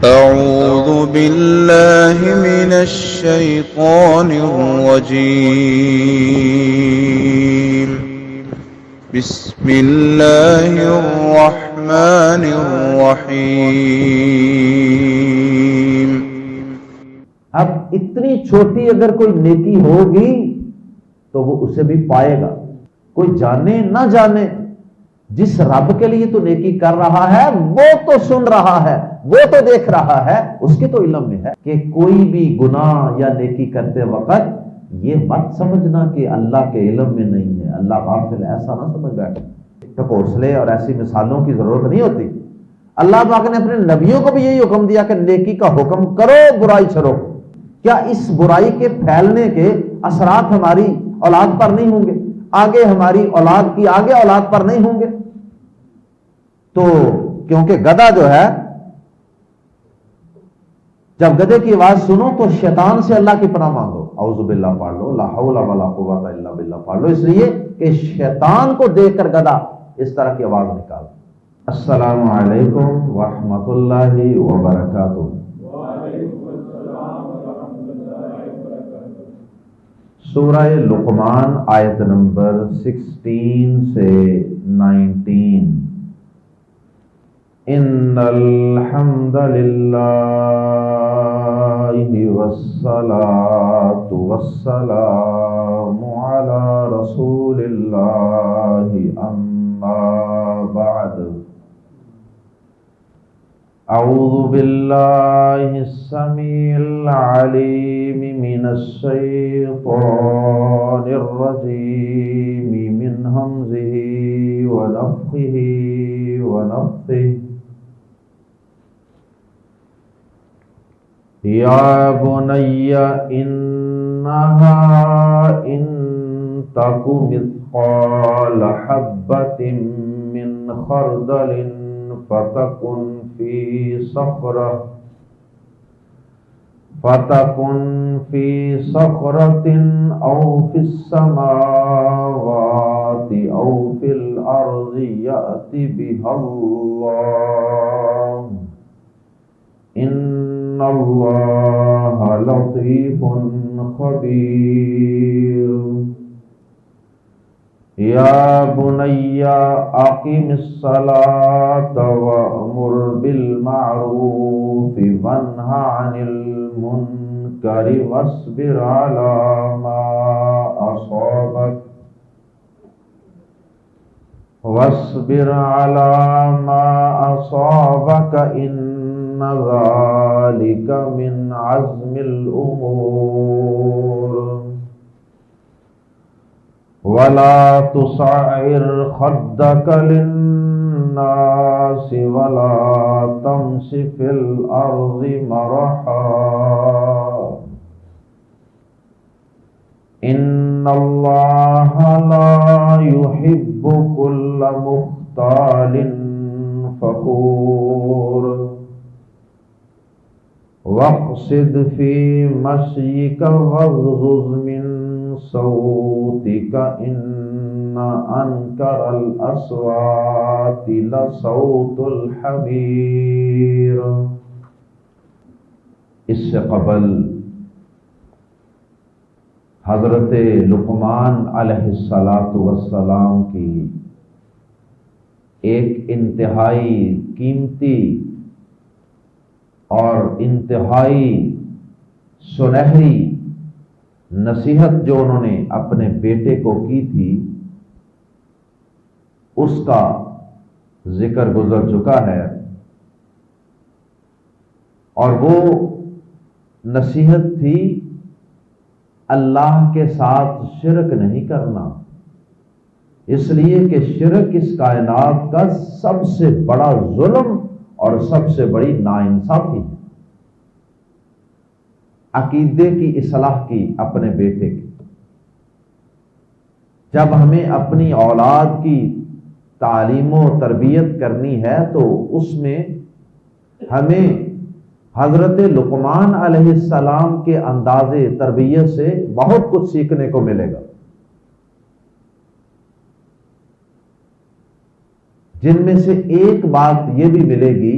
أعوذ بالله من الشيطان الرجيم. بسم الله الرحمن الرحيم. اب اتنی چھوٹی اگر کوئی نیکی ہوگی تو وہ اسے بھی پائے گا. کوئی جانے نہ جانے، جس رب کے لیے تو نیکی کر رہا ہے وہ تو سن رہا ہے، وہ تو دیکھ رہا ہے، اس کے تو علم میں ہے کہ کوئی بھی گناہ یا نیکی کرتے وقت یہ مت سمجھنا کہ اللہ کے علم میں نہیں ہے، اللہ غافل ہے، ایسا نہ سمجھ بیٹھے. ٹکوسلے اور ایسی مثالوں کی ضرورت نہیں ہوتی. اللہ پاک نے اپنے نبیوں کو بھی یہی حکم دیا کہ نیکی کا حکم کرو، برائی چھوڑو. کیا اس برائی کے پھیلنے کے اثرات ہماری اولاد پر نہیں ہوں گے؟ آگے ہماری اولاد کی آگے اولاد پر نہیں ہوں گے؟ تو کیونکہ گدھا جو ہے، جب گدھے کی آواز سنو تو شیطان سے اللہ کی پناہ مانگو، اعوذ باللہ پڑھ لو، لا حول ولا قوت الا باللہ پڑھ لو، اس لیے کہ شیطان کو دیکھ کر گدھا اس طرح کی آواز نکال. السلام علیکم ورحمۃ اللہ وبرکاتہ. سورہ لقمان آیت نمبر 16 سے 19. ان الحمد للہ والصلاة والسلام علی رسول اللہ اما بعد. اعوذ باللہ السمیع العلیم من الشیطان الرجیم من ہمزہ ونفخہ ونفثہ. یا بنی انہا ان تک مثقال حبۃ من خردل فتکن فی صخرۃ او فی السماوات او فی الارض یأت بها اللہ ان اللہ لطیف خبیر. یا بنی اقم الصلاۃ وامر بالمعروف وانہ عن المنکر واصبر علی ما اصابک ان ذلک من عزم الامور. ولا تصعر خدك للناس ولا تمش في الأرض مرحا إن الله لا يحب كل مختال فخور. واقصد في مشيك واغضض من صوتك إن أنكر الأصوات لصوت الحمير. اس سے قبل حضرت لقمان علیہ السلام کی ایک انتہائی قیمتی اور انتہائی سنہری نصیحت جو انہوں نے اپنے بیٹے کو کی تھی اس کا ذکر گزر چکا ہے، اور وہ نصیحت تھی اللہ کے ساتھ شرک نہیں کرنا، اس لیے کہ شرک اس کائنات کا سب سے بڑا ظلم اور سب سے بڑی ناانصافی ہے. عقیدے کی اصلاح کی اپنے بیٹے کی. جب ہمیں اپنی اولاد کی تعلیم و تربیت کرنی ہے تو اس میں ہمیں حضرت لقمان علیہ السلام کے انداز تربیت سے بہت کچھ سیکھنے کو ملے گا، جن میں سے ایک بات یہ بھی ملے گی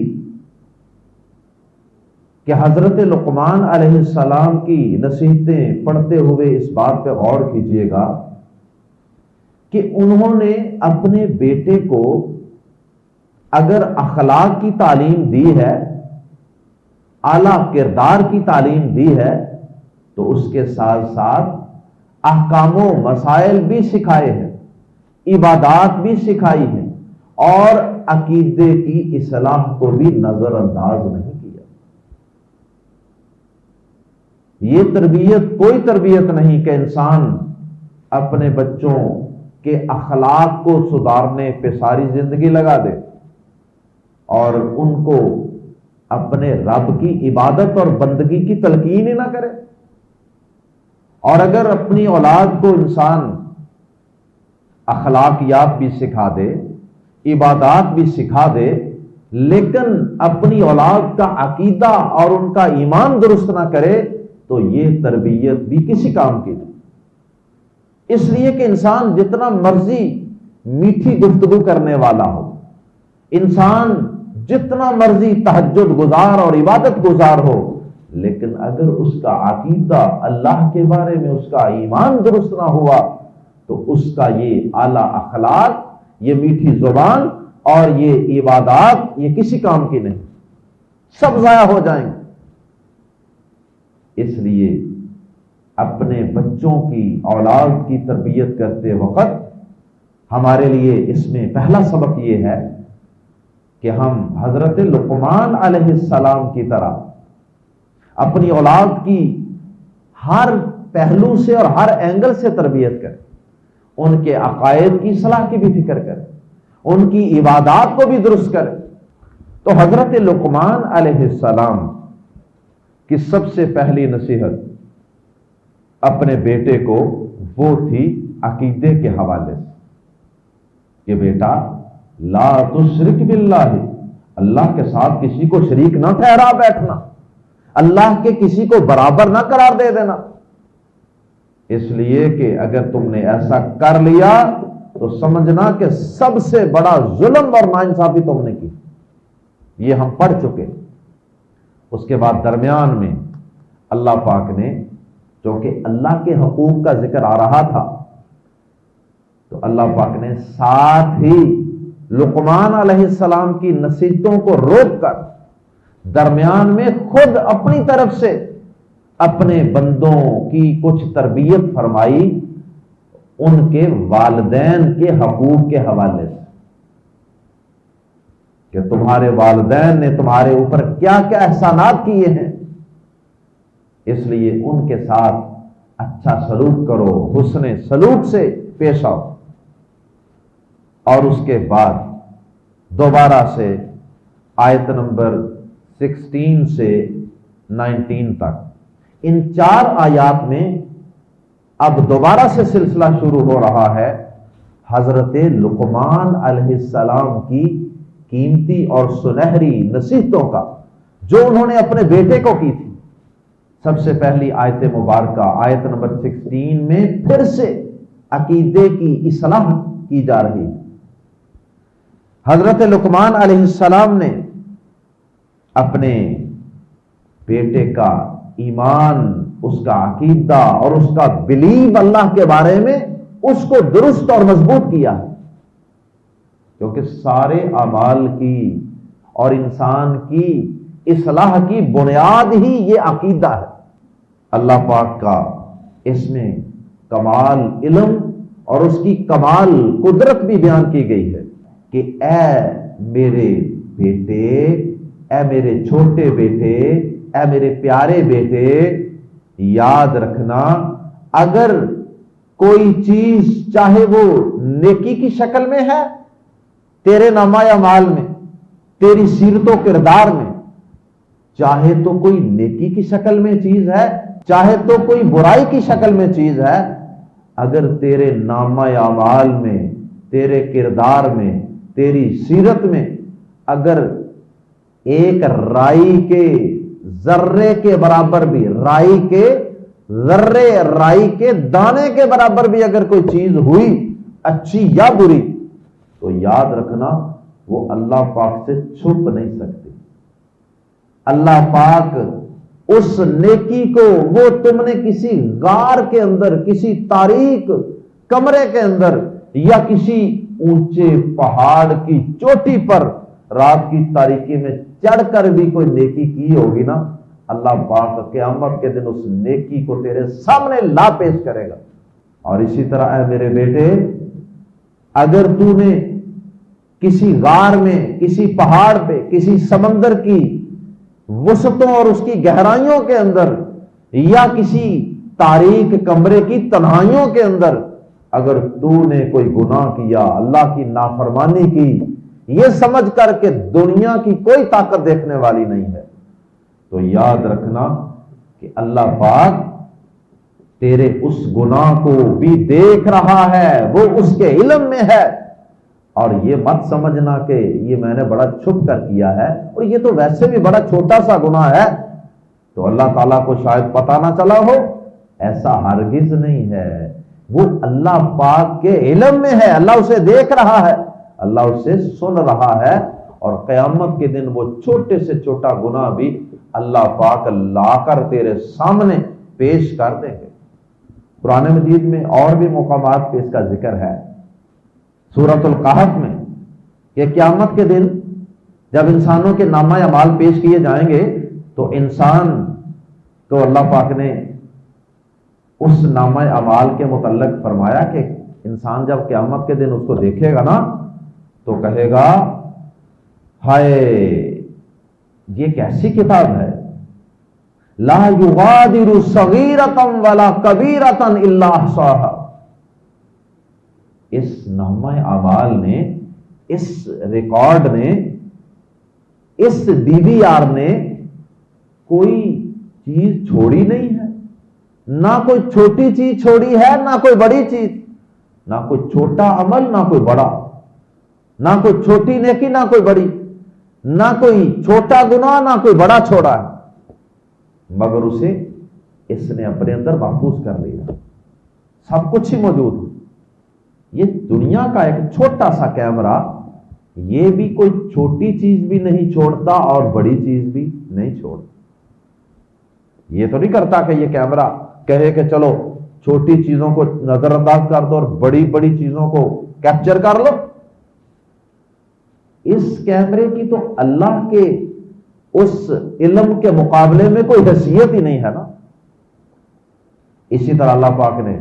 کہ حضرت لقمان علیہ السلام کی نصیحتیں پڑھتے ہوئے اس بات پہ غور کیجئے گا کہ انہوں نے اپنے بیٹے کو اگر اخلاق کی تعلیم دی ہے، اعلیٰ کردار کی تعلیم دی ہے، تو اس کے ساتھ ساتھ احکام و مسائل بھی سکھائے ہیں، عبادات بھی سکھائی ہیں، اور عقیدے کی اصلاح کو بھی نظر انداز نہیں کیا۔ یہ تربیت کوئی تربیت نہیں کہ انسان اپنے بچوں کے اخلاق کو سدھارنے پہ ساری زندگی لگا دے اور ان کو اپنے رب کی عبادت اور بندگی کی تلقین ہی نہ کرے۔ اور اگر اپنی اولاد کو انسان اخلاقیات بھی سکھا دے، عبادات بھی سکھا دے، لیکن اپنی اولاد کا عقیدہ اور ان کا ایمان درست نہ کرے، تو یہ تربیت بھی کسی کام کی نہیں۔ اس لیے کہ انسان جتنا مرضی میٹھی گفتگو کرنے والا ہو، انسان جتنا مرضی تہجد گزار اور عبادت گزار ہو، لیکن اگر اس کا عقیدہ اللہ کے بارے میں اس کا ایمان درست نہ ہوا، تو اس کا یہ اعلیٰ اخلاق، یہ میٹھی زبان اور یہ عبادات یہ کسی کام کی نہیں، سب ضائع ہو جائیں گے۔ اس لیے اپنے بچوں کی، اولاد کی تربیت کرتے وقت ہمارے لیے اس میں پہلا سبق یہ ہے کہ ہم حضرت لقمان علیہ السلام کی طرح اپنی اولاد کی ہر پہلو سے اور ہر اینگل سے تربیت کریں، ان کے عقائد کی اصلاح کی بھی فکر کریں، ان کی عبادات کو بھی درست کریں۔ تو حضرت لقمان علیہ السلام کی سب سے پہلی نصیحت اپنے بیٹے کو وہ تھی عقیدے کے حوالے سے کہ بیٹا لا تشرک باللہ، اللہ کے ساتھ کسی کو شریک نہ ٹھہرا بیٹھنا، اللہ کے کسی کو برابر نہ قرار دے دینا، اس لیے کہ اگر تم نے ایسا کر لیا تو سمجھنا کہ سب سے بڑا ظلم اور ناانصافی تم نے کی۔ یہ ہم پڑھ چکے۔ اس کے بعد درمیان میں اللہ پاک نے، چونکہ اللہ کے حقوق کا ذکر آ رہا تھا، تو اللہ پاک نے ساتھ ہی لقمان علیہ السلام کی نصیحتوں کو روک کر درمیان میں خود اپنی طرف سے اپنے بندوں کی کچھ تربیت فرمائی، ان کے والدین کے حقوق کے حوالے سے، کہ تمہارے والدین نے تمہارے اوپر کیا کیا احسانات کیے ہیں، اس لیے ان کے ساتھ اچھا سلوک کرو، حسن سلوک سے پیش آؤ۔ اور اس کے بعد دوبارہ سے آیت نمبر 16 سے 19 تک، ان 4 آیات میں اب دوبارہ سے سلسلہ شروع ہو رہا ہے حضرت لقمان علیہ السلام کی قیمتی اور سنہری نصیحتوں کا، جو انہوں نے اپنے بیٹے کو کی تھی۔ سب سے پہلی آیت مبارکہ آیت نمبر 16 میں پھر سے عقیدے کی اصلاح کی جا رہی ہے۔ حضرت لقمان علیہ السلام نے اپنے بیٹے کا ایمان، اس کا عقیدہ اور اس کا بلیو اللہ کے بارے میں اس کو درست اور مضبوط کیا ہے، کیونکہ سارے اعمال کی اور انسان کی اصلاح کی بنیاد ہی یہ عقیدہ ہے۔ اللہ پاک کا اس میں کمال علم اور اس کی کمال قدرت بھی بیان کی گئی ہے کہ اے میرے بیٹے، اے میرے چھوٹے بیٹے، اے میرے پیارے بیٹے، یاد رکھنا اگر کوئی چیز چاہے وہ نیکی کی شکل میں ہے تیرے نامہ اعمال میں، تیری سیرت و کردار میں، چاہے تو کوئی نیکی کی شکل میں چیز ہے، چاہے تو کوئی برائی کی شکل میں چیز ہے، اگر تیرے نامہ اعمال میں، تیرے کردار میں، تیری سیرت میں اگر ایک رائی کے ذرے کے برابر بھی، رائی کے ذرے، رائی کے دانے کے برابر بھی اگر کوئی چیز ہوئی اچھی یا بری، تو یاد رکھنا وہ اللہ پاک سے چھپ نہیں سکتی۔ اللہ پاک اس نیکی کو وہ تم نے کسی غار کے اندر، کسی تاریک کمرے کے اندر یا کسی اونچے پہاڑ کی چوٹی پر رات کی تاریکی میں چڑھ کر بھی کوئی نیکی کی ہوگی نا، اللہ پاک قیامت کے دن اس نیکی کو تیرے سامنے لا پیش کرے گا۔ اور اسی طرح اے میرے بیٹے، اگر تو نے کسی غار میں، کسی پہاڑ پہ، کسی سمندر کی وسعتوں اور اس کی گہرائیوں کے اندر یا کسی تاریک کمرے کی تنہائیوں کے اندر اگر تو نے کوئی گناہ کیا، اللہ کی نافرمانی کی، یہ سمجھ کر کہ دنیا کی کوئی طاقت دیکھنے والی نہیں ہے، تو یاد رکھنا کہ اللہ پاک تیرے اس گناہ کو بھی دیکھ رہا ہے، وہ اس کے علم میں ہے۔ اور یہ مت سمجھنا کہ یہ میں نے بڑا چھپ کر کیا ہے اور یہ تو ویسے بھی بڑا چھوٹا سا گناہ ہے تو اللہ تعالیٰ کو شاید پتہ نہ چلا ہو، ایسا ہرگز نہیں ہے۔ وہ اللہ پاک کے علم میں ہے، اللہ اسے دیکھ رہا ہے، اللہ اسے سن رہا ہے، اور قیامت کے دن وہ چھوٹے سے چھوٹا گناہ بھی اللہ پاک لا کر تیرے سامنے پیش کر دیں گے۔ قرآن مجید میں اور بھی مقامات پہ اس کا ذکر ہے، سورۃ القحف میں، کہ قیامت کے دن جب انسانوں کے نامہ اعمال پیش کیے جائیں گے تو انسان کو اللہ پاک نے اس نامہ اعمال کے متعلق فرمایا کہ انسان جب قیامت کے دن اس کو دیکھے گا نا تو کہے گا ہائے یہ کیسی کتاب ہے، لا یغادر صغیرۃ ولا کبیرۃ الا احصاها۔ اس نامہ اعمال نے، اس ریکارڈ نے، اس ڈی وی آر نے کوئی چیز چھوڑی نہیں ہے، نہ کوئی چھوٹی چیز چھوڑی ہے، نہ کوئی بڑی چیز، نہ کوئی چھوٹا عمل نہ کوئی بڑا، نہ کوئی چھوٹی نیکی نہ کوئی بڑی، نہ کوئی چھوٹا گناہ نہ کوئی بڑا چھوڑا ہے، مگر اسے اس نے اپنے اندر محفوظ کر لیا، سب کچھ ہی موجود ہے۔ یہ دنیا کا ایک چھوٹا سا کیمرہ یہ بھی کوئی چھوٹی چیز بھی نہیں چھوڑتا اور بڑی چیز بھی نہیں چھوڑتا۔ یہ تو نہیں کرتا کہ یہ کیمرہ کہے کہ چلو چھوٹی چیزوں کو نظر انداز کر دو اور بڑی بڑی چیزوں کو کیپچر کر لو۔ اس کیمرے کی تو اللہ کے اس علم کے مقابلے میں کوئی حیثیت ہی نہیں ہے نا۔ اسی طرح اللہ پاک نے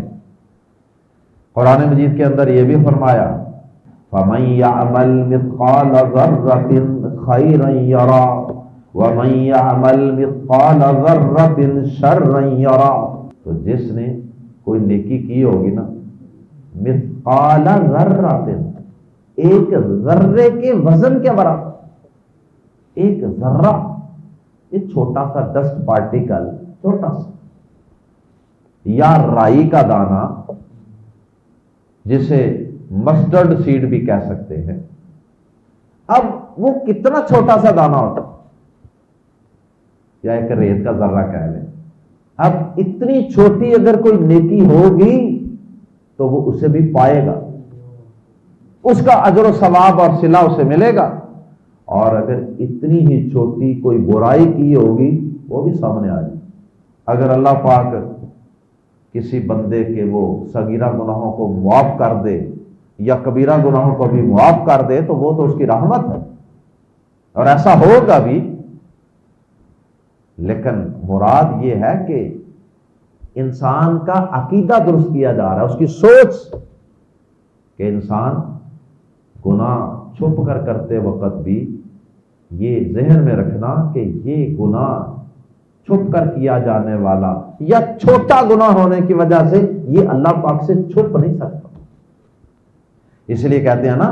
قرآن مجید کے اندر یہ بھی فرمایا فَمَن يَعْمَلْ مِثْقَالَ ذَرَّةٍ خَيْرًا يَرَهُ وَمَن يَعْمَلْ مِثْقَالَ ذَرَّةٍ شَرًّا يَرَهُ۔ تو جس نے کوئی نیکی کی ہوگی نا، مثقال ذرۃ، ایک ذرے کے وزن کے برابر، ایک ذرہ، یہ چھوٹا سا ڈسٹ پارٹیکل، چھوٹا سا، یا رائی کا دانہ جسے مسٹرڈ سیڈ بھی کہہ سکتے ہیں، اب وہ کتنا چھوٹا سا دانہ ہوتا، یا ایک ریت کا ذرہ کہہ لیں، اب اتنی چھوٹی اگر کوئی نیکی ہوگی تو وہ اسے بھی پائے گا، اس کا اجر و ثواب اور صلہ اسے ملے گا، اور اگر اتنی ہی چھوٹی کوئی برائی کی ہوگی وہ بھی سامنے آ جائے۔ اگر اللہ پاک کسی بندے کے وہ صغیرہ گناہوں کو معاف کر دے یا کبیرہ گناہوں کو بھی معاف کر دے تو وہ تو اس کی رحمت ہے، اور ایسا ہوگا بھی، لیکن مراد یہ ہے کہ انسان کا عقیدہ درست کیا جا رہا ہے، اس کی سوچ، کہ انسان گناہ چھپ کر کرتے وقت بھی یہ ذہن میں رکھنا کہ یہ گناہ چھپ کر کیا جانے والا یا چھوٹا گناہ ہونے کی وجہ سے یہ اللہ پاک سے چھپ نہیں سکتا۔ اس لیے کہتے ہیں نا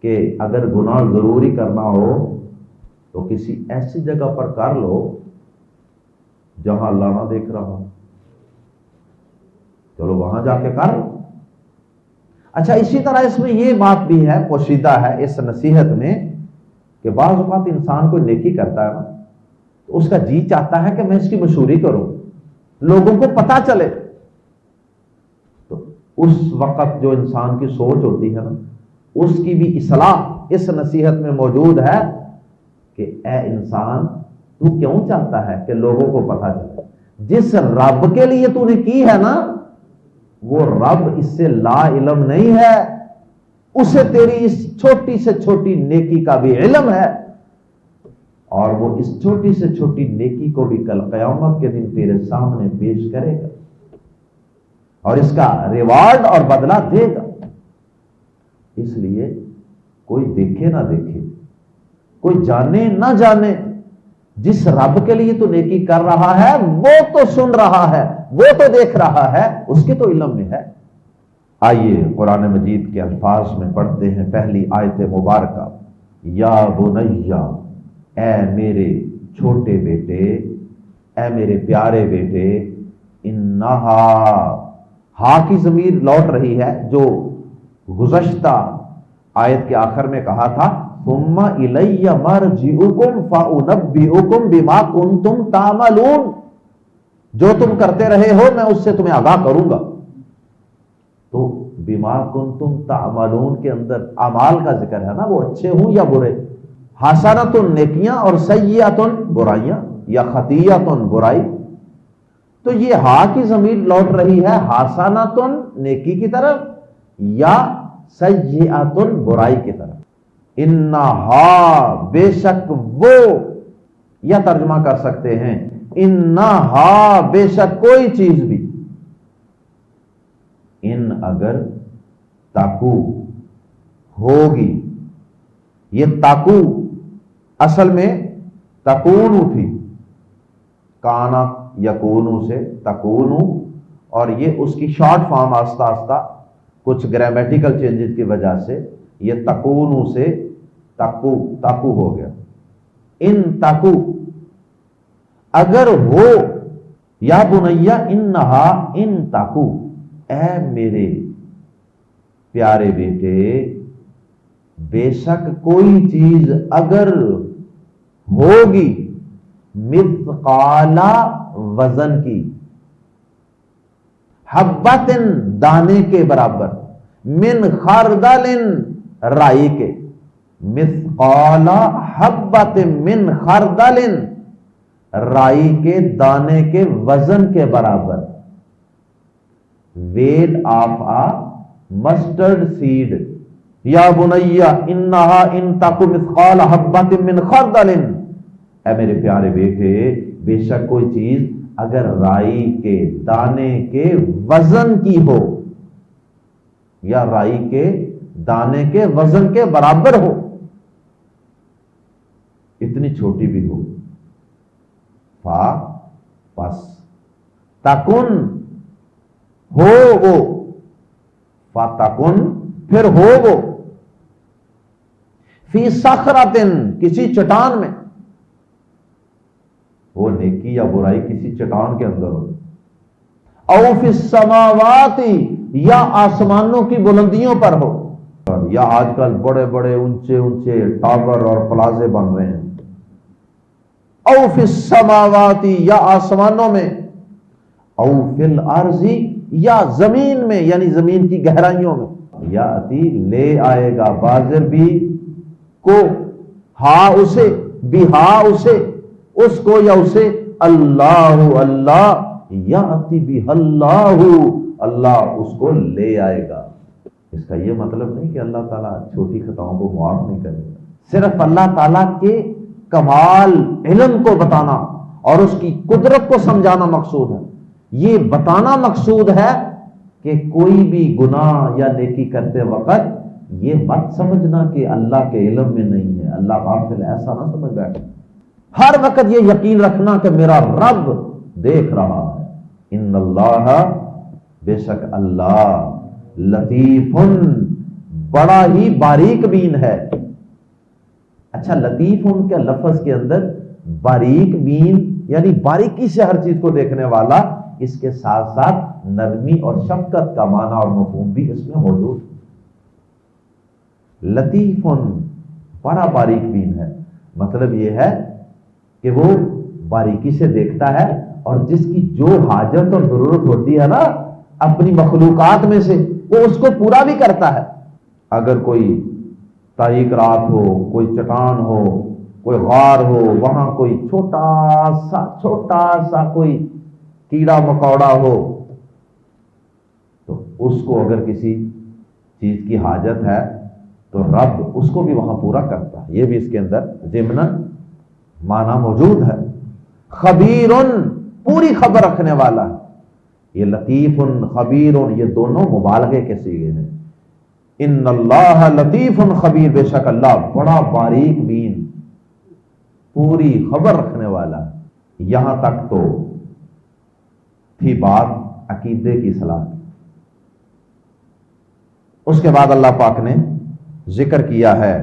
کہ اگر گناہ ضروری کرنا ہو تو کسی ایسی جگہ پر کر لو جہاں اللہ نہ دیکھ رہا ہو، چلو وہاں جا کے کر لو۔ اچھا، اسی طرح اس میں یہ بات بھی ہے، پوشیدہ ہے اس نصیحت میں، کہ بعض اوقات انسان کوئی نیکی کرتا ہے نا تو اس کا جی چاہتا ہے کہ میں اس کی مشہوری کروں، لوگوں کو پتہ چلے، تو اس وقت جو انسان کی سوچ ہوتی ہے نا اس کی بھی اصلاح اس نصیحت میں موجود ہے کہ اے انسان، تو کیوں چاہتا ہے کہ لوگوں کو پتا چلے؟ جس رب کے لیے تو نے کی ہے نا، وہ رب اس سے لا علم نہیں ہے، اسے تیری اس چھوٹی سے چھوٹی نیکی کا بھی علم ہے، اور وہ اس چھوٹی سے چھوٹی نیکی کو بھی کل قیامت کے دن تیرے سامنے پیش کرے گا اور اس کا ریوارڈ اور بدلہ دے گا۔ اس لیے کوئی دیکھے نہ دیکھے، کوئی جانے نہ جانے، جس رب کے لیے تو نیکی کر رہا ہے وہ تو سن رہا ہے، وہ تو دیکھ رہا ہے، اس کے تو علم میں ہے۔ آئیے قرآن مجید کے الفاظ میں پڑھتے ہیں پہلی آیت مبارکہ، یا بنیا، اے میرے چھوٹے بیٹے، اے میرے پیارے بیٹے، انہا، ہا کی ضمیر لوٹ رہی ہے جو گزشتہ آیت کے آخر میں کہا تھا، ثم الی مرجعکم فانبئکم بما کنتم تعملون، جو تم کرتے رہے ہو میں اس سے تمہیں آگاہ کروں گا۔ تو بما کنتم تعملون کے اندر اعمال کا ذکر ہے نا، وہ اچھے ہوں یا برے، حسنۃ نیکیاں اور سیئۃ برائیاں یا خطیئۃ برائی، تو یہ ہا کی ضمیر لوٹ رہی ہے حسنۃ نیکی کی طرف یا سیئۃ برائی کی طرف۔ انہا، بے شک وہ، یا ترجمہ کر سکتے ہیں انہا، بے شک کوئی چیز بھی، ان اگر تاکو ہوگی، یہ تاکو اصل میں تکونو تھی، کانا یکونو سے تکونو، اور یہ اس کی شارٹ فارم آہستہ آہستہ کچھ گرامیٹیکل چینجز کی وجہ سے یہ تکونو سے تاکو ہو گیا۔ ان تاکو، اگر ہو، یا بنیا انہا ان تاکو، اے میرے پیارے بیٹے، بے شک کوئی چیز اگر ہوگی مثقال وزن کی، حبۃ دانے کے برابر، من خردل رائی کے، مثقال حبۃ من خردل، رائی کے دانے کے وزن کے برابر، weight of a mustard seed, یا بنیا انہا ان تک مثقال حبۃ من خردل، اے میرے پیارے بیٹے، بے شک کوئی چیز اگر رائی کے دانے کے وزن کی ہو یا رائی کے دانے کے وزن کے برابر ہو، اتنی چھوٹی بھی ہو، فا پس، تکن ہو وہ، فا تکن پھر ہو وہ، فی صخرۃ کسی چٹان میں، وہ نیکی یا برائی کسی چٹان کے اندر ہو، او فی السماوات یا آسمانوں کی بلندیوں پر ہو، یا آج کل بڑے بڑے اونچے اونچے ٹاور اور پلازے بن رہے ہیں، او فی السماوات یا آسمانوں میں، او فی الارض یا زمین میں یعنی زمین کی گہرائیوں میں، یاتی لے آئے گا بازر بھی کو، ہا اسے، بھی ہا اسے، اس کو یا اسے، اللہ اللہ، یاتی بھی اللہ، اللہ اس کو لے آئے گا۔ اس کا یہ مطلب نہیں کہ اللہ تعالیٰ چھوٹی خطاؤں کو معاف نہیں کرے گا، صرف اللہ تعالیٰ کے کمال علم کو بتانا اور اس کی قدرت کو سمجھانا مقصود ہے۔ یہ بتانا مقصود ہے کہ کوئی بھی گناہ یا نیکی کرتے وقت یہ مت سمجھنا کہ اللہ کے علم میں نہیں ہے، اللہ غافل، ایسا نہ سمجھ بیٹھے۔ ہر وقت یہ یقین رکھنا کہ میرا رب دیکھ رہا ہے، ان اللہ، بے شک اللہ، لطیف، بڑا ہی باریک بین ہے۔ اچھا، لطیف کے لفظ کے اندر باریک بین یعنی باریکی سے ہر چیز کو دیکھنے والا، اس کے ساتھ ساتھ نرمی اور شفقت کا معنی اور مفہوم بھی اس میں موجود ہے۔ لطیف، بڑا باریک بین ہے، مطلب یہ ہے کہ وہ باریکی سے دیکھتا ہے اور جس کی جو حاجت اور ضرورت ہوتی ہے نا اپنی مخلوقات میں سے، وہ اس کو پورا بھی کرتا ہے۔ اگر کوئی تاریک رات ہو، کوئی چٹان ہو، کوئی غار ہو، وہاں کوئی چھوٹا سا کوئی کیڑا مکوڑا ہو، تو اس کو اگر کسی چیز کی حاجت ہے تو رب اس کو بھی وہاں پورا کرتا ہے. یہ بھی اس کے اندر ضمناً معنی موجود ہے. خبیرن، پوری خبر رکھنے والا ہے. یہ لطیف خبیر، یہ دونوں مبالغے کے صیغے ہیں. ان اللہ لطیف خبیر، بے شک اللہ بڑا باریک بین، پوری خبر رکھنے والا ہے. یہاں تک تو تھی بات عقیدے کی اصلاح. اس کے بعد اللہ پاک نے ذکر کیا ہے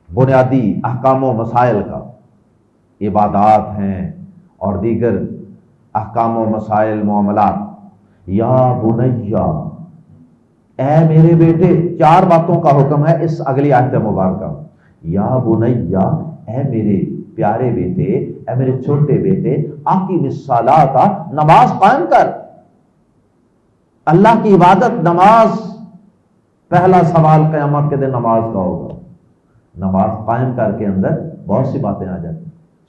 بنیادی احکام و مسائل کا، عبادات ہیں اور دیگر احکام و مسائل معاملات. یا بنیا، اے میرے بیٹے، 4 باتوں کا حکم ہے اس اگلی آیت مبارکہ. یا بنیا، اے میرے پیارے بیٹے، اے میرے چھوٹے بیٹے، اقیم الصلاۃ، نماز قائم کر. اللہ کی عبادت نماز، پہلا سوال قیامت کے دن نماز کا ہوگا. نماز قائم کر کے اندر بہت سی باتیں آ جاتی.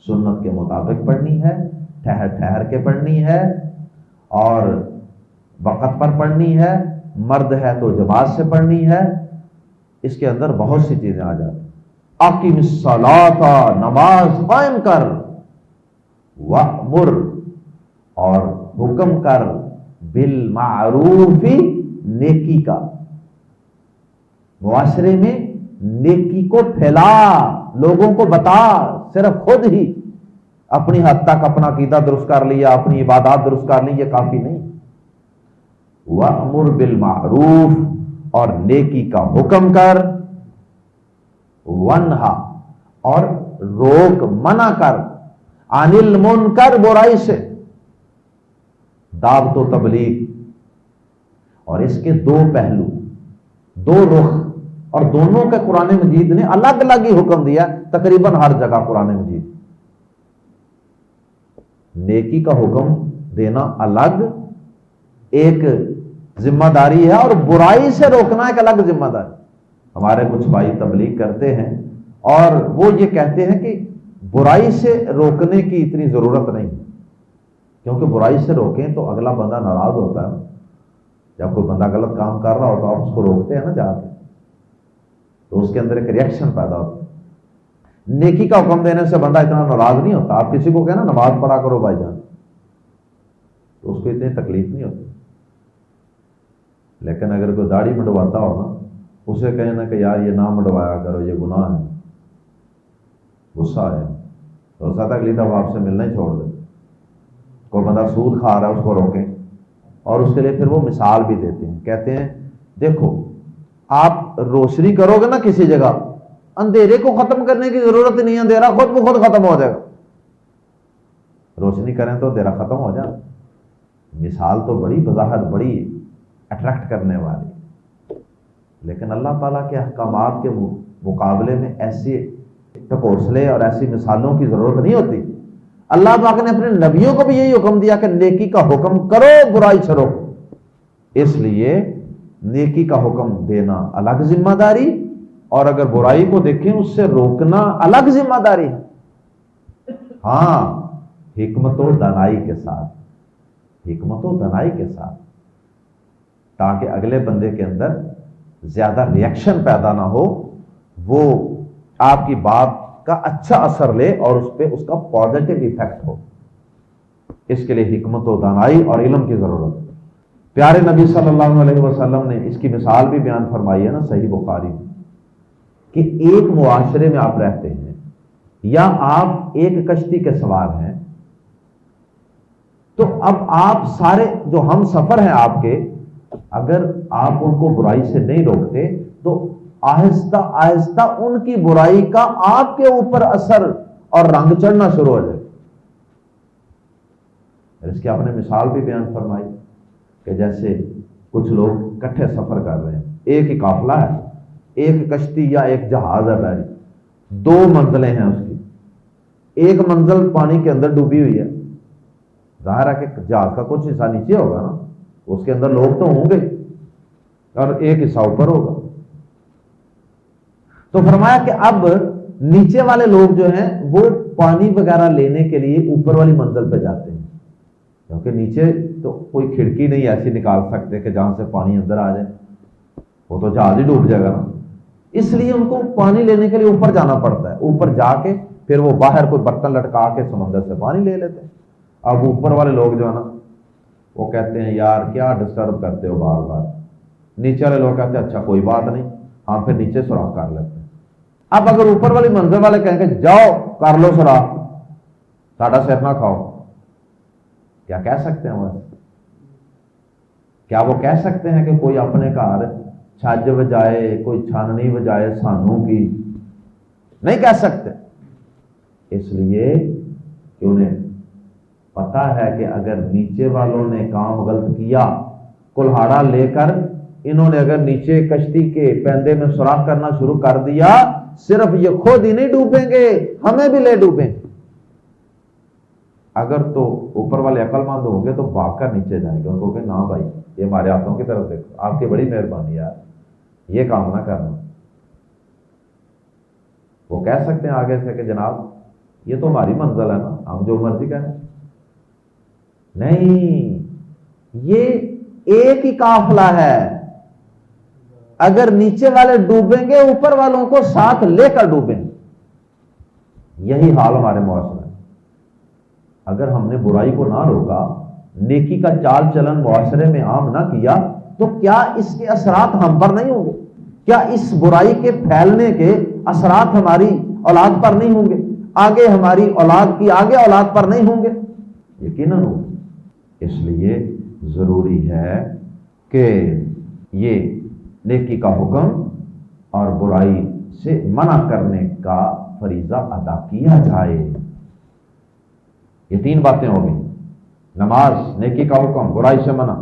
سنت کے مطابق پڑھنی ہے، ٹھہر ٹھہر کے پڑھنی ہے، اور وقت پر پڑھنی ہے. مرد ہے تو جماعت سے پڑھنی ہے. اس کے اندر بہت سی چیزیں آ جاتی. اقیم الصلاۃ، نماز قائم کر. وامر، اور حکم کر. بالمعروف، نیکی کا. معاشرے میں نیکی کو پھیلا، لوگوں کو بتا. صرف خود ہی اپنی حد تک اپنا عقیدہ درست کر لیا، اپنی عبادات درست کر لی، یہ کافی نہیں. وَأْمُرْ بِالْمَعْرُوفِ، اور نیکی کا حکم کر. وَنْہَا، اور روک منع کر. عَنِ الْمُنْکَرِ، برائی سے. دعوت و تبلیغ، اور اس کے 2 پہلو، 2 رخ، اور دونوں کے قرآن مجید نے الگ الگ ہی حکم دیا تقریباً ہر جگہ. قرآن مجید نیکی کا حکم دینا الگ ایک ذمہ داری ہے، اور برائی سے روکنا ایک الگ ذمہ داری. ہمارے کچھ بھائی تبلیغ کرتے ہیں اور وہ یہ کہتے ہیں کہ برائی سے روکنے کی اتنی ضرورت نہیں، کیونکہ برائی سے روکیں تو اگلا بندہ ناراض ہوتا ہے. جب کوئی بندہ غلط کام کر رہا ہوتا ہے آپ اس کو روکتے ہیں نا جا کے، تو اس کے اندر ایک ریئیکشن پیدا ہوتا ہے. نیکی کا حکم دینے سے بندہ اتنا ناراض نہیں ہوتا. آپ کسی کو کہنا نماز پڑھا کرو بھائی جان، تو اس کو اتنی تکلیف نہیں ہوتی. لیکن اگر کوئی داڑھی منڈواتا ہو نا، اسے کہنا کہ یار یہ نہ منڈوایا کرو، یہ گناہ ہے، غصہ آئے تو ہو سکتا ہے اگلی دفعہ آپ سے ملنا ہی چھوڑ دے. کوئی بندہ سود کھا رہا ہے اس کو روکیں، اور اس کے لیے پھر وہ مثال بھی دیتے ہیں. کہتے ہیں دیکھو آپ روشنی کرو گے نا کسی جگہ، اندھیرے کو ختم کرنے کی ضرورت نہیں ہے، اندھیرا خود بخود ختم ہو جائے گا. روشنی کریں تو اندھیرا ختم ہو جائے. مثال تو بڑی بظاہر بڑی اٹریکٹ کرنے والی، لیکن اللہ تعالیٰ کے احکامات کے مقابلے میں ایسے ٹکوسلے اور ایسی مثالوں کی ضرورت نہیں ہوتی. اللہ پاک نے اپنے نبیوں کو بھی یہی حکم دیا کہ نیکی کا حکم کرو، برائی سے روکو. اس لیے نیکی کا حکم دینا الگ ذمہ داری، اور اگر برائی کو دیکھیں اس سے روکنا الگ ذمہ داری ہے. ہاں، حکمت و دانائی کے ساتھ، حکمت و دانائی کے ساتھ، تاکہ اگلے بندے کے اندر زیادہ ریئیکشن پیدا نہ ہو، وہ آپ کی بات کا اچھا اثر لے اور اس پہ اس کا پازیٹو ایفیکٹ ہو. اس کے لیے حکمت و دانائی اور علم کی ضرورت ہے. پیارے نبی صلی اللہ علیہ وسلم نے اس کی مثال بھی بیان فرمائی ہے نا صحیح بخاری میں، کہ ایک معاشرے میں آپ رہتے ہیں یا آپ ایک کشتی کے سوار ہیں، تو اب آپ سارے جو ہم سفر ہیں آپ کے، اگر آپ ان کو برائی سے نہیں روکتے تو آہستہ آہستہ ان کی برائی کا آپ کے اوپر اثر اور رنگ چڑھنا شروع ہو جائے. اس کی آپ نے مثال بھی بیان فرمائی کہ جیسے کچھ لوگ اکٹھے سفر کر رہے ہیں، ایک ہی قافلہ ہے، ایک کشتی یا ایک جہاز ہے بحری، 2 منزلیں ہیں اس کی. ایک منزل پانی کے اندر ڈوبی ہوئی ہے، ظاہر ہے کہ جہاز کا کچھ حصہ نیچے ہوگا نا، اس کے اندر لوگ تو ہوں گے، اور ایک حصہ اوپر ہوگا. تو فرمایا کہ اب نیچے والے لوگ جو ہیں وہ پانی وغیرہ لینے کے لیے اوپر والی منزل پہ جاتے ہیں، کیونکہ نیچے تو کوئی کھڑکی نہیں ایسی نکال سکتے کہ جہاں سے پانی اندر آ جائے، وہ تو جہاز ہی ڈوب جائے گا نا، اس لیے ان کو پانی لینے کے لیے اوپر جانا پڑتا ہے، اوپر جا کے پھر وہ باہر کوئی برتن لٹکا کے سمندر سے پانی لے لیتے ہیں۔ اب اوپر والے لوگ جو ہے نا وہ کہتے ہیں یار کیا ڈسٹرب کرتے ہو بار بار، نیچے والے لوگ کہتے ہیں اچھا کوئی بات نہیں، ہم پھر نیچے سوراخ کر لیتے ہیں۔ اب اگر اوپر والی منزل والے کہیں کہ جاؤ کر لو سوراخ، ساڈا سر نہ کھاؤ، کیا کہہ سکتے ہیں وہ؟ کیا وہ کہہ سکتے ہیں کہ کوئی اپنے گھر چھج بجائے، کوئی چھاننی بجائے سانوں کی؟ نہیں کہہ سکتے، اس لیے کہ انہیں پتا ہے کہ اگر نیچے والوں نے کام غلط کیا، کلہاڑا لے کر انہوں نے اگر نیچے کشتی کے پیندے میں سوراخ کرنا شروع کر دیا، صرف یہ خود ہی نہیں ڈوبیں گے، ہمیں بھی لے ڈوبیں گے۔ اگر تو اوپر والے عقل مند ہوں گے تو بھاگ کر نیچے جائیں گے، ان کو کہ نہ بھائی یہ ہمارے ہاتھوں کی طرف دیکھو، آپ کی بڑی مہربانی یار، یہ کام نہ کرنا۔ وہ کہہ سکتے ہیں آگے سے کہ جناب یہ تو ہماری منزل ہے نا، ہم جو مرضی کہیں۔ نہیں، یہ ایک ہی قافلہ ہے، اگر نیچے والے ڈوبیں گے اوپر والوں کو ساتھ لے کر ڈوبیں گے۔ یہی حال ہمارے معاشرے میں، اگر ہم نے برائی کو نہ روکا، نیکی کا چال چلن معاشرے میں عام نہ کیا، تو کیا اس کے اثرات ہم پر نہیں ہوں گے؟ کیا اس برائی کے پھیلنے کے اثرات ہماری اولاد پر نہیں ہوں گے؟ آگے ہماری اولاد کی آگے اولاد پر نہیں ہوں گے؟ یقیناً ہوں گے۔ اس لیے ضروری ہے کہ یہ نیکی کا حکم اور برائی سے منع کرنے کا فریضہ ادا کیا جائے۔ یہ تین باتیں ہو گئی، نماز، نیکی کا حکم، برائی سے منع۔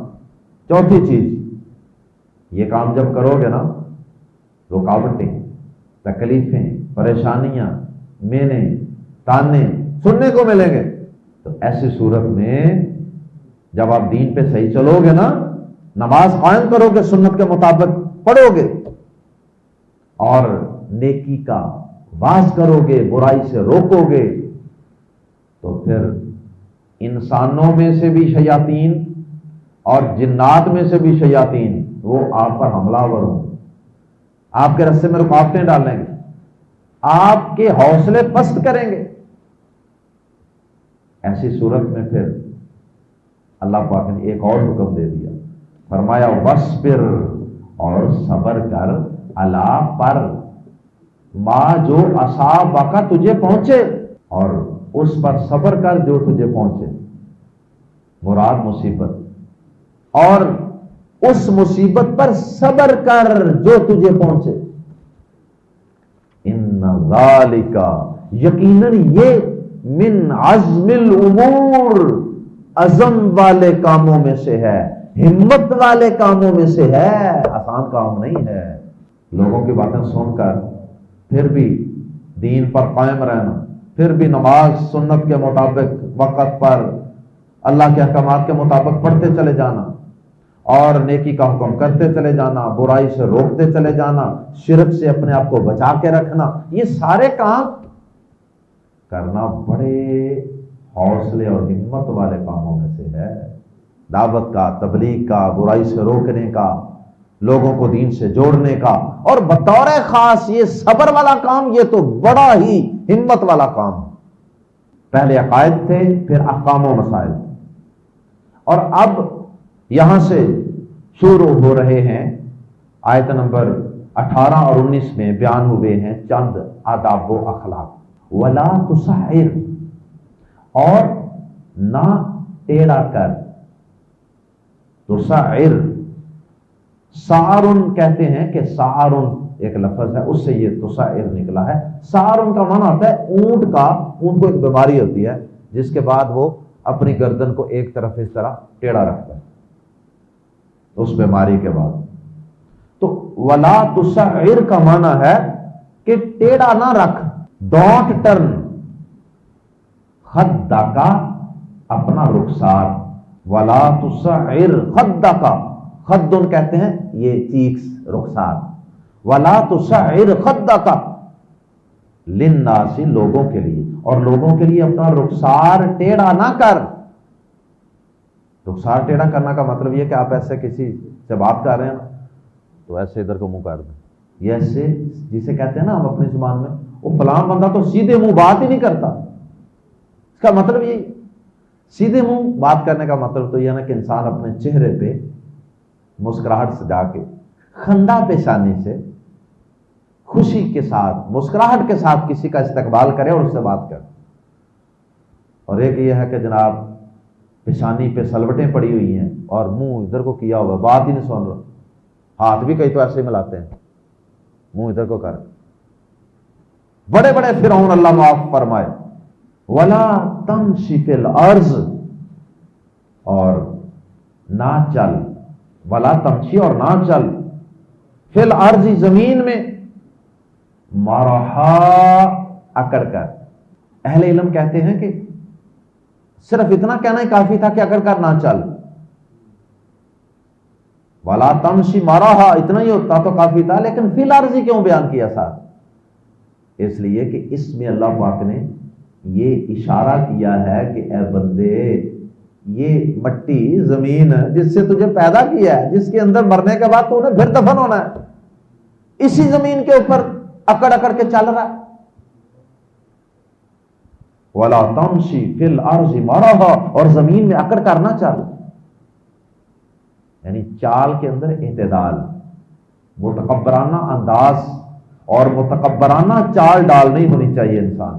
چوتھی چیز، یہ کام جب کرو گے نا، رکاوٹیں، تکلیفیں، پریشانیاں، مینے، تانے سننے کو ملیں گے، تو ایسی صورت میں جب آپ دین پہ صحیح چلو گے نا، نماز قائم کرو گے، سنت کے مطابق پڑھو گے، اور نیکی کا واز کرو گے، برائی سے روکو گے، تو پھر انسانوں میں سے بھی شیاطین اور جنات میں سے بھی شیاطین وہ آپ پر حملہ آور ہوں، آپ کے راستے میں رکاوٹیں ڈالیں گے، آپ کے حوصلے پست کریں گے۔ ایسی صورت میں پھر اللہ پاک نے ایک اور حکم دے دیا، فرمایا وَاصْبِرْ، اور صبر کر، اللہ پر، ما جو اصابک تجھے پہنچے، اور اس پر صبر کر جو تجھے پہنچے، مراد مصیبت، اور اس مصیبت پر صبر کر جو تجھے پہنچے۔ ان ذالک، یقیناً یہ، من عزم الامور، عزم والے کاموں میں سے ہے، ہمت والے کاموں میں سے ہے، آسان کام نہیں ہے۔ لوگوں کی باتیں سن کر پھر بھی دین پر قائم رہنا، پھر بھی نماز سنت کے مطابق وقت پر اللہ کے احکامات کے مطابق پڑھتے چلے جانا، اور نیکی کا حکم کرتے چلے جانا، برائی سے روکتے چلے جانا، شرک سے اپنے آپ کو بچا کے رکھنا، یہ سارے کام کرنا بڑے حوصلے اور ہمت والے کاموں میں سے ہے۔ دعوت کا، تبلیغ کا، برائی سے روکنے کا، لوگوں کو دین سے جوڑنے کا، اور بطور خاص یہ صبر والا کام، یہ تو بڑا ہی ہمت والا کام۔ پہلے عقائد تھے، پھر احکام و مسائل، اور اب یہاں سے شروع ہو رہے ہیں آیت نمبر 18 اور 19 میں بیان ہوئے ہیں چند آداب و اخلاق۔ ولا تصعر، اور نہ ٹیڑھا کر، تصعر، سعرن کہتے ہیں کہ سعرن ایک لفظ ہے، اس سے یہ تصعر نکلا ہے۔ سعرن کا معنی ہوتا ہے اونٹ کا، اونٹ کو ایک بیماری ہوتی ہے جس کے بعد وہ اپنی گردن کو ایک طرف اس طرح ٹیڑھا رکھتا ہے اس بیماری کے بعد۔ تو ولا تصعر کا معنی ہے کہ ٹیڑھا نہ رکھ، ڈونٹ ٹرن، خدک، اپنا رخسار، ولا تصعر خدک، خدن کہتے ہیں یہ چیکس، رخسار، ولا تصعر خدک، للناس لوگوں کے لیے، اور لوگوں کے لیے اپنا رخسار ٹیڑھا نہ کر۔ رخسار ٹیڑھا کرنا کا مطلب یہ کہ آپ ایسے کسی سے بات کر رہے ہیں تو ایسے ادھر کو منہ کر دیں، یہ ایسے جسے کہتے ہیں نا ہم اپنی زبان میں، وہ فلاں بندہ تو سیدھے منہ بات ہی نہیں کرتا، اس کا مطلب یہ سیدھے منہ بات کرنے کا مطلب تو یہ نا کہ انسان اپنے چہرے پہ مسکراہٹ سجا کے، خندہ پیشانی سے، خوشی کے ساتھ، مسکراہٹ کے ساتھ کسی کا استقبال کرے اور اس سے بات کرے۔ اور ایک یہ ہے کہ جناب پیشانی پہ سلوٹیں پڑی ہوئی ہیں اور منہ ادھر کو کیا ہوا، بات ہی نہیں سن رہا، ہاتھ بھی کئی تو ایسے ملاتے ہیں، منہ ادھر کو کر۔ بڑے بڑے فرعون اللہ معاف فرمائے، ولا تمشی فی الارض، اور نہ چل، ولا تمشی اور نہ چل، فی الارض زمین میں، مرحا اکڑ کر۔ اہل علم کہتے ہیں کہ صرف اتنا کہنا ہی کافی تھا کہ اکڑ کر نہ چل، ولا تمشی مرحا اتنا ہی ہوتا تو کافی تھا، لیکن فی الارض کیوں بیان کیا ساتھ؟ اس لیے کہ اس میں اللہ پاک نے یہ اشارہ کیا ہے کہ اے بندے، یہ مٹی زمین جس سے تجھے پیدا کیا ہے، جس کے اندر مرنے کے بعد تو انہیں پھر دفن ہونا ہے، اسی زمین کے اوپر اکڑ اکڑ کے چل رہا ہے۔ وَلَا تَمْشِي فِي الْأَرْضِ مَرَحًا، اور زمین میں اکڑ کر نہ چل، یعنی چال کے اندر اعتدال، متکبرانہ انداز اور متکبرانہ چال ڈال نہیں ہونی چاہیے انسان۔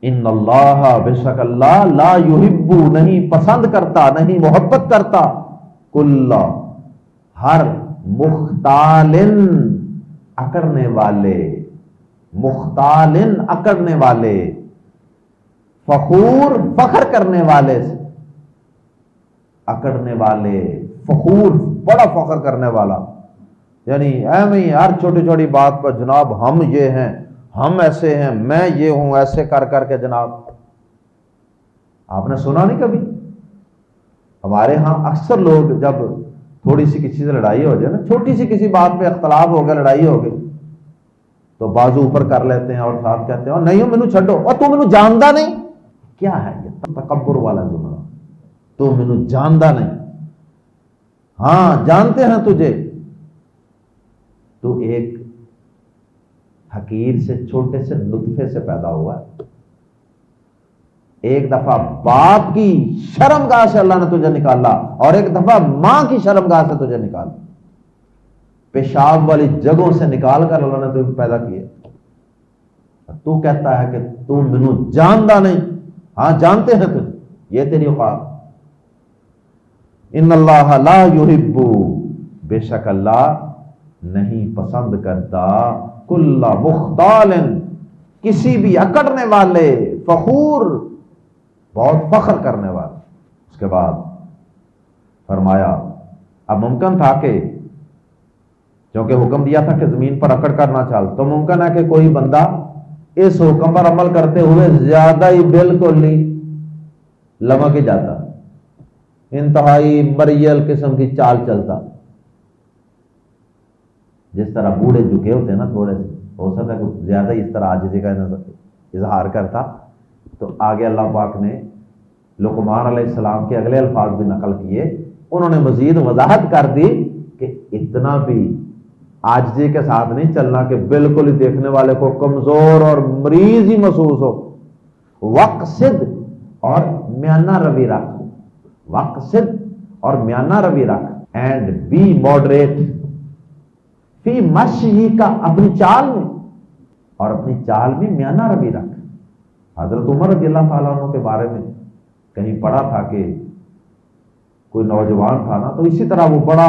ان اللہ، بے شک اللہ، لا یحب، نہیں پسند کرتا، نہیں محبت کرتا، کل، ہر، مختالن، اکڑنے والے، مختالن، اکڑنے والے، فخور، فخر کرنے والے سے، اکڑنے والے، فخور، بڑا فخر کرنے والا، یعنی ایویں ہی ہر چھوٹی چھوٹی بات پر جناب ہم یہ ہیں، ہم ایسے ہیں، میں یہ ہوں، ایسے کر کر کے جناب۔ آپ نے سنا نہیں کبھی ہمارے ہاں اکثر لوگ جب تھوڑی سی کسی سے لڑائی ہو جائے نا، چھوٹی سی کسی بات پہ اختلاف ہو گیا، لڑائی ہو گئی، تو بازو اوپر کر لیتے ہیں اور ساتھ کہتے ہیں نہیں مینوں چھڈو، اور تو مینوں جاندا نہیں۔ کیا ہے یہ تکبر والا جملہ؟ تو مینوں جاندا نہیں، ہاں جانتے ہیں تجھے، تو ایک حقیر سے، چھوٹے سے نطفے سے پیدا ہوا ہے، ایک دفعہ باپ کی شرمگاہ سے اللہ نے تجھے نکالا، اور ایک دفعہ ماں کی شرمگاہ سے تجھے نکالا، پیشاب والی جگہوں سے نکال کر اللہ نے تجھے پیدا کیا، تو کہتا ہے کہ تو مینوں جاندا نہیں، ہاں جانتے ہیں تجھے، یہ تیری اوقات۔ ان اللہ لا یحب، بے شک اللہ نہیں پسند کرتا، کل مختال، کسی بھی اکڑنے والے، فخور، بہت فخر کرنے والے۔ اس کے بعد فرمایا اب ممکن تھا کہ کیونکہ حکم دیا تھا کہ زمین پر اکڑ کر نہ چل، تو ممکن ہے کہ کوئی بندہ اس حکم پر عمل کرتے ہوئے زیادہ ہی بالکل ہی لمک ہی جاتا، انتہائی مریل قسم کی چال چلتا، جس طرح بوڑھے جھکے ہوتے ہیں نا، تھوڑے سے ہو سکتا ہے کچھ زیادہ ہی اس طرح عاجزی کا اظہار کرتا، تو آگے اللہ پاک نے لقمان علیہ السلام کے اگلے الفاظ بھی نقل کیے، انہوں نے مزید وضاحت کر دی کہ اتنا بھی عاجزی کے ساتھ نہیں چلنا کہ بالکل ہی دیکھنے والے کو کمزور اور مریض ہی محسوس ہو، وقصد، اور میانہ روی رکھ، وقصد اور میانہ روی رکھ، اینڈ بی ماڈریٹ فی مشی کا، اپنی چال میں، اور اپنی چال میں میانہ روی رکھ۔ حضرت عمر رضی اللہ تعالیٰ عنہ کے بارے میں کہیں پڑھا تھا کہ کوئی نوجوان تھا نا، تو اسی طرح وہ بڑا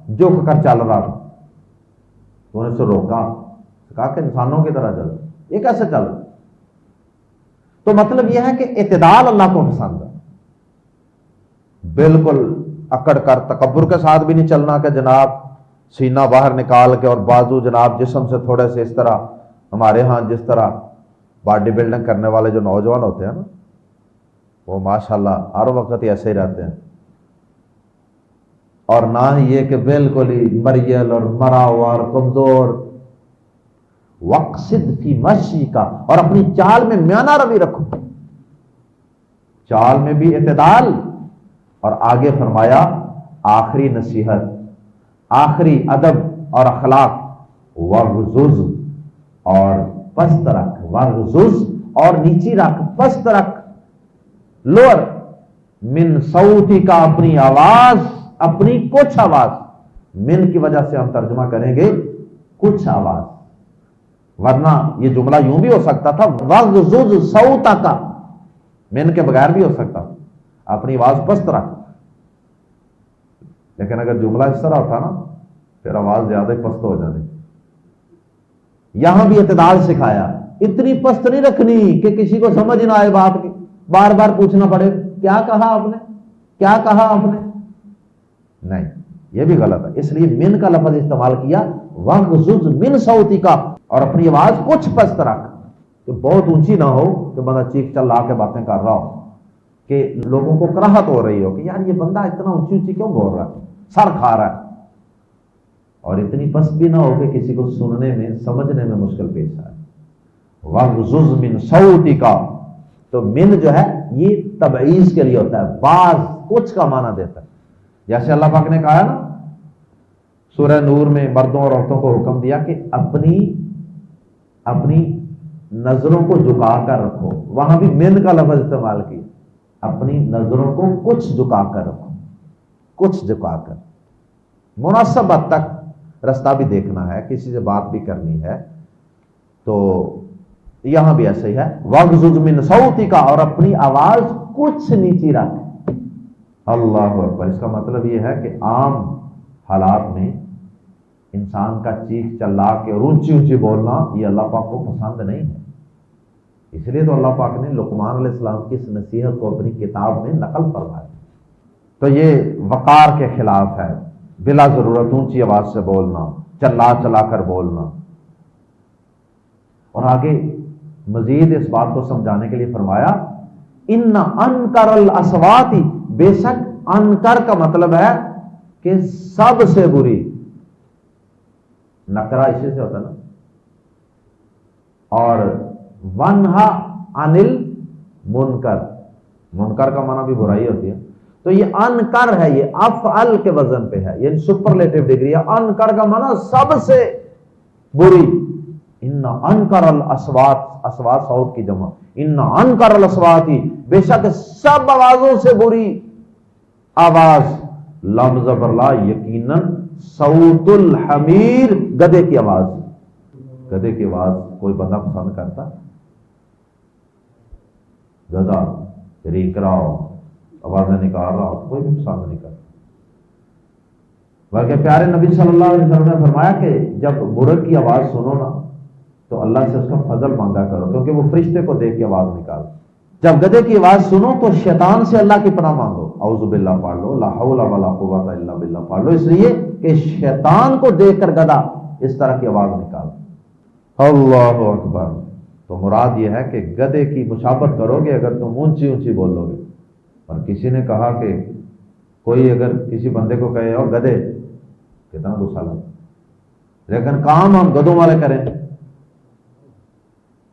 جھک کر چل رہا تھا، تو انہوں نے اسے روکا، کہا کہ انسانوں کی طرح چل، یہ کیسے چل؟ تو مطلب یہ ہے کہ اعتدال اللہ کو پسند ہے، بالکل اکڑ کر تکبر کے ساتھ بھی نہیں چلنا کہ جناب سینہ باہر نکال کے اور بازو جناب جسم سے تھوڑے سے اس طرح، ہمارے ہاں جس طرح باڈی بلڈنگ کرنے والے جو نوجوان ہوتے ہیں نا، وہ ماشاءاللہ ہر وقت ہی ایسے ہی رہتے ہیں، اور نہ ہی یہ کہ بالکل ہی مریل اور مرا ہوا اور کمزور، وقصد فی مشی کا، اور اپنی چال میں میانہ روی رکھو، چال میں بھی اعتدال۔ اور آگے فرمایا آخری نصیحت، آخری ادب اور اخلاق، وغزز، اور پست رکھ، وغزز اور نیچی رکھ، پست رکھ، لوور، من صوتی کا، اپنی آواز، اپنی کچھ آواز، من کی وجہ سے ہم ترجمہ کریں گے کچھ آواز، ورنہ یہ جملہ یوں بھی ہو سکتا تھا وغزز صوتک، من کے بغیر بھی ہو سکتا تھا، اپنی آواز پست رکھ، لیکن اگر جملہ اس طرح ہوتا نا پھر آواز زیادہ پست ہو جانی۔ یہاں بھی اعتدال سکھایا، اتنی پست نہیں رکھنی کہ کسی کو سمجھ نہ آئے بات کی، بار بار پوچھنا پڑے کیا کہا آپ نے، کیا کہا آپ نے، نہیں، یہ بھی غلط ہے۔ اس لیے من کا لفظ استعمال کیا، وغزز من صوتی کا، اور اپنی آواز کچھ پست رکھ، کہ بہت اونچی نہ ہو کہ بندہ چیخ چلا کے باتیں کر رہا ہو، کہ لوگوں کو کراہت ہو رہی ہو کہ یار یہ بندہ اتنا اونچی اونچی کیوں بول رہا ہے، سر کھا رہا ہے، اور اتنی پست بھی نہ ہو کہ کسی کو سننے میں سمجھنے میں مشکل پیش آئے۔ وغزز من صوتی کا، تو من جو ہے یہ تبعیض کے لیے ہوتا ہے، بعض کچھ کا معنی دیتا ہے، جیسے اللہ پاک نے کہا نا سورہ نور میں مردوں اور عورتوں کو حکم دیا کہ اپنی نظروں کو جھکا کر رکھو، وہاں بھی من کا لفظ استعمال کیا، اپنی نظروں کو کچھ جھکا کر رکھو، کچھ جھکا کر، مناسب حد تک رستہ بھی دیکھنا ہے، کسی سے بات بھی کرنی ہے، تو یہاں بھی ایسے ہی ہے، وغزز من صوتک، اور اپنی آواز کچھ نیچی رکھ۔ اللہ اکبر، اس کا مطلب یہ ہے کہ عام حالات میں انسان کا چیخ چلا کے اور اونچی اونچی بولنا یہ اللہ پاک کو پسند نہیں ہے، اس لیے تو اللہ پاک نے لقمان علیہ السلام کی اس نصیحت کو اپنی کتاب میں نقل فرمایا۔ تو یہ وقار کے خلاف ہے، بلا ضرورت اونچی آواز سے بولنا، چلا چلا کر بولنا۔ اور آگے مزید اس بات کو سمجھانے کے لیے فرمایا ان انکر الاصوات، بے شک انکر کا مطلب ہے کہ سب سے بری، نکرہ اسی سے ہوتا نا، اور ونہا عن المنکر، منکر کا معنی بھی برائی ہوتی ہے، تو یہ انکر ہے، یہ افعل کے وزن پہ ہے، یعنی سپرلیٹو ڈگری ہے، انکر کا معنی سب سے بری۔ ان انکر الاصوات، اصوات صوت کی جمع، ان انکر الاصوات، بے شک سب آوازوں سے بری آواز، لفظ پر لا، یقیناً صوت الحمیر، گدھے کی آواز، گدھے کی آواز کوئی بندہ پسند کرتا؟ گدھا ریک رہا ہو، آوازیں نکال رہا ہو، کوئی بھی پسند نہیں کرتا، بلکہ پیارے نبی صلی اللہ علیہ وسلم نے فرمایا کہ جب مرغ کی آواز سنو نا تو اللہ سے اس کا فضل مانگا کرو، کیونکہ وہ فرشتے کو دیکھ کے آواز نکال۔ جب گدھے کی آواز سنو تو شیطان سے اللہ کی پناہ مانگو، اعوذ باللہ پڑھ لو، لا حول ولا قوت الا باللہ پڑھ لو، اس لیے کہ شیطان کو دیکھ کر گدھا اس طرح کی آواز نکال۔ اللہ اکبر، تو مراد یہ ہے کہ گدھے کی مشابہت کرو گے اگر تم اونچی اونچی بولو گے۔ اور کسی نے کہا کہ کوئی اگر کسی بندے کو کہے او گدھے، کتنا غصہ لگتا، لیکن کام ہم گدھوں والے کریں۔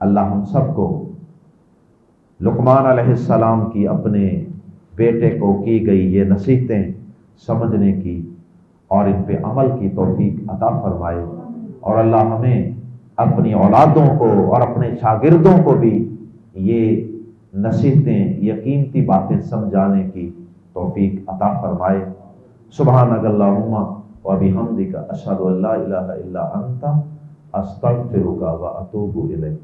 اللہ ہم سب کو لقمان علیہ السلام کی اپنے بیٹے کو کی گئی یہ نصیحتیں سمجھنے کی اور ان پہ عمل کی توفیق عطا فرمائے، اور اللہ ہمیں اپنی اولادوں کو اور اپنے شاگردوں کو بھی یہ نصیحتیں، یہ قیمتی باتیں سمجھانے کی توفیق عطا فرمائے۔ سبحانک اللہم وبحمدک، اشہد ان لا الہ الا انت، استغفرک واتوب الیک۔